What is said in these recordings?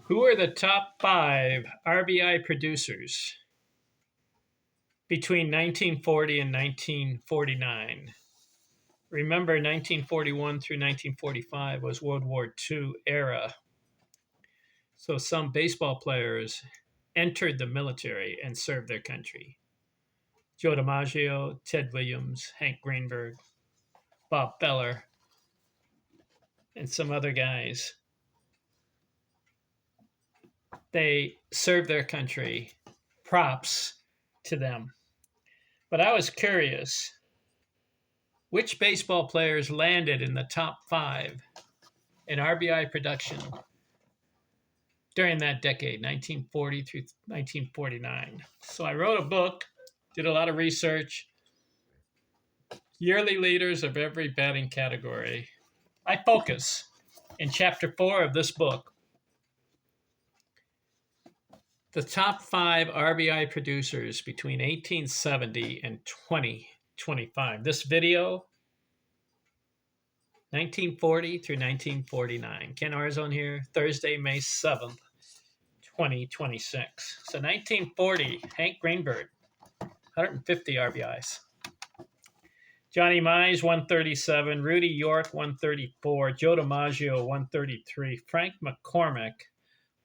Who are the top 5 RBI producers between 1940 and 1949? Remember, 1941 through 1945 was World War II era. So some baseball players entered the military and served their country. Joe DiMaggio, Ted Williams, Hank Greenberg, Bob Feller, and some other guys. They served their country. Props to them. But I was curious, which baseball players landed in the top 5 in RBI production during that decade, 1940 through 1949? So I wrote a book, did a lot of research, yearly leaders of every batting category. I focus in chapter 4 of this book, the top 5 RBI producers between 1870 and 2025. This video, 1940 through 1949. Ken Arzon here, Thursday, May 7th, 2026. So 1940, Hank Greenberg, 150 RBIs. Johnny Mize, 137. Rudy York, 134. Joe DiMaggio, 133. Frank McCormick,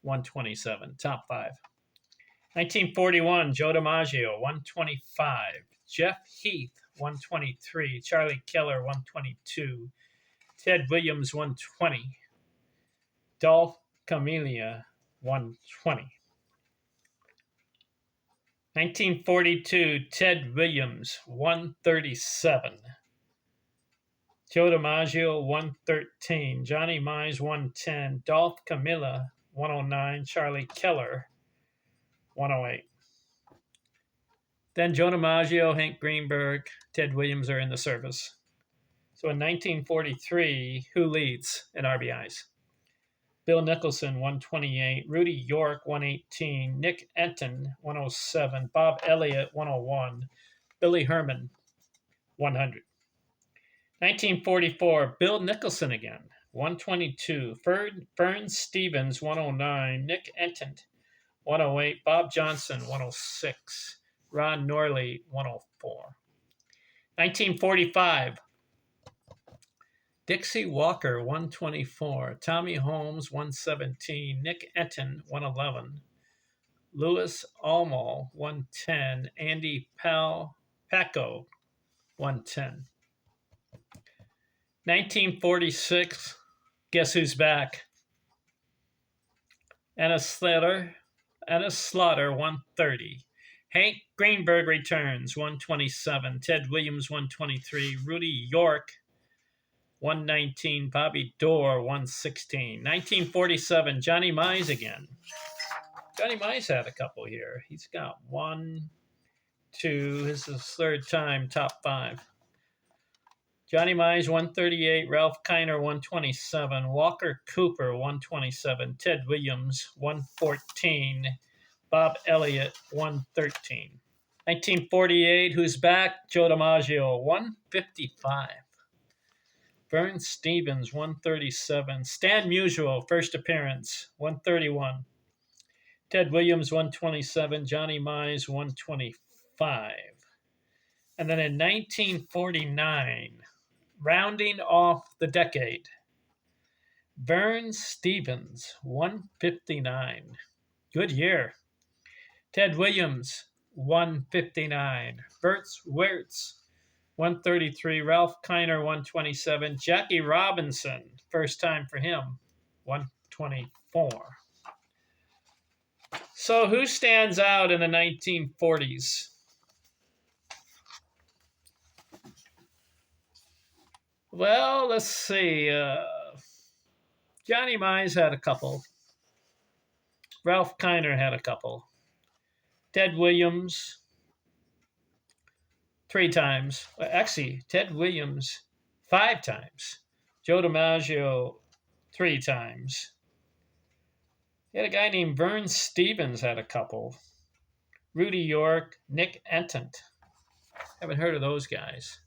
127. Top 5. 1941, Joe DiMaggio, 125. Jeff Heath, 123. Charlie Keller, 122. Ted Williams, 120. Dolph Camellia, 120. 1942, Ted Williams, 137. Joe DiMaggio, 113. Johnny Mize, 110. Dolph Camilla, 109. Charlie Keller, 108. Then Joe DiMaggio, Hank Greenberg, Ted Williams are in the service. So in 1943, who leads in RBIs? Bill Nicholson, 128. Rudy York, 118. Nick Enton, 107. Bob Elliott, 101. Billy Herman, 100. 1944, Bill Nicholson again, 122. Vern Stevens, 109. Nick Enton, 108. Bob Johnson, 106. Ron Norley, 104. 1945, Dixie Walker, 124. Tommy Holmes, 117. Nick Enton, 111. Louis Almo, 110. Andy Pacco, 110. 1946, guess who's back? Ennis Slaughter, 130. Hank Greenberg returns, 127. Ted Williams, 123. Rudy York, 119. Bobby Dorr, 116. 1947, Johnny Mize again. Johnny Mize had a couple here. He's got 1, 2. This is his third time, top 5. Johnny Mize, 138. Ralph Kiner, 127. Walker Cooper, 127. Ted Williams, 114. Bob Elliott, 113. 1948, who's back? Joe DiMaggio, 155. Vern Stevens, 137. Stan Musial, first appearance, 131. Ted Williams, 127. Johnny Mize, 125. And then in 1949, rounding off the decade, Vern Stevens, 159. Good year. Ted Williams, 159. Bert Wertz, 133. Ralph Kiner, 127. Jackie Robinson, first time for him, 124. So who stands out in the 1940s? Well, let's see. Johnny Mize had a couple. Ralph Kiner had a couple. Ted Williams, 3 times. Actually, Ted Williams, 5 times. Joe DiMaggio, 3 times. You had a guy named Vern Stevens had a couple. Rudy York, Nick Enton. Haven't heard of those guys.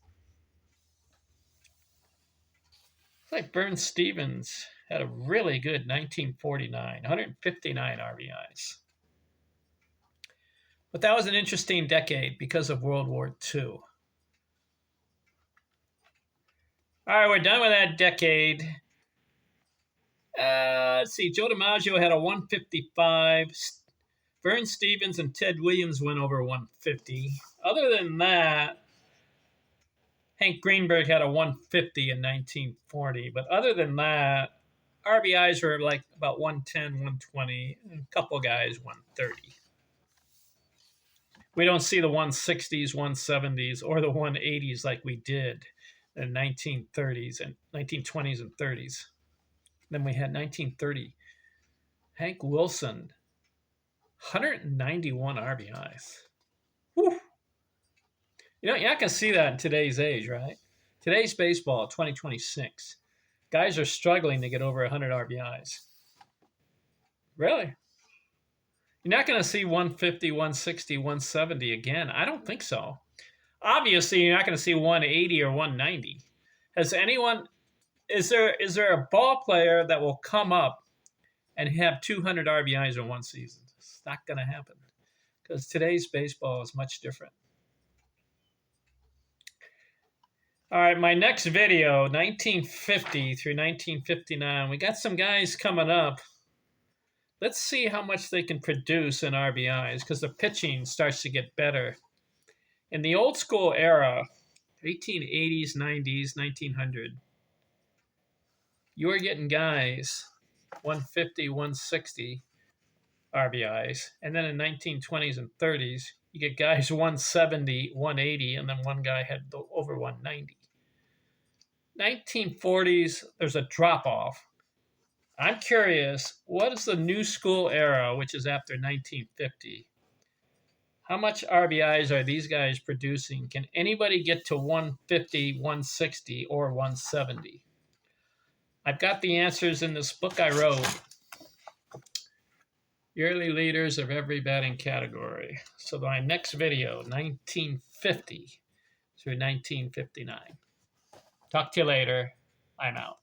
It's like Vern Stevens had a really good 1949, 159 RBIs. But that was an interesting decade because of World War II. All right, we're done with that decade. Let's see. Joe DiMaggio had a 155. Vern Stevens and Ted Williams went over 150. Other than that, Hank Greenberg had a 150 in 1940. But other than that, RBIs were like about 110, 120. And a couple guys 130. We don't see the 160s, 170s, or the 180s like we did in 1930s and 1920s and 30s. Then we had 1930. Hank Wilson, 191 RBIs. Whew. You know, you're not going to see that in today's age, right? Today's baseball, 2026. Guys are struggling to get over 100 RBIs. Really? You're not going to see 150, 160, 170 again. I don't think so. Obviously, you're not going to see 180 or 190. Is there a ball player that will come up and have 200 RBIs in one season? It's not going to happen because today's baseball is much different. All right, my next video, 1950 through 1959. We got some guys coming up. Let's see how much they can produce in RBIs because the pitching starts to get better. In the old school era, 1880s, 90s, 1900, you were getting guys 150, 160 RBIs. And then in 1920s and 30s, you get guys 170, 180, and then one guy had over 190. 1940s, there's a drop-off. I'm curious, what is the new school era, which is after 1950? How much RBIs are these guys producing? Can anybody get to 150, 160, or 170? I've got the answers in this book I wrote, Yearly Leaders of Every Batting Category. So my next video, 1950 through 1959. Talk to you later. I'm out.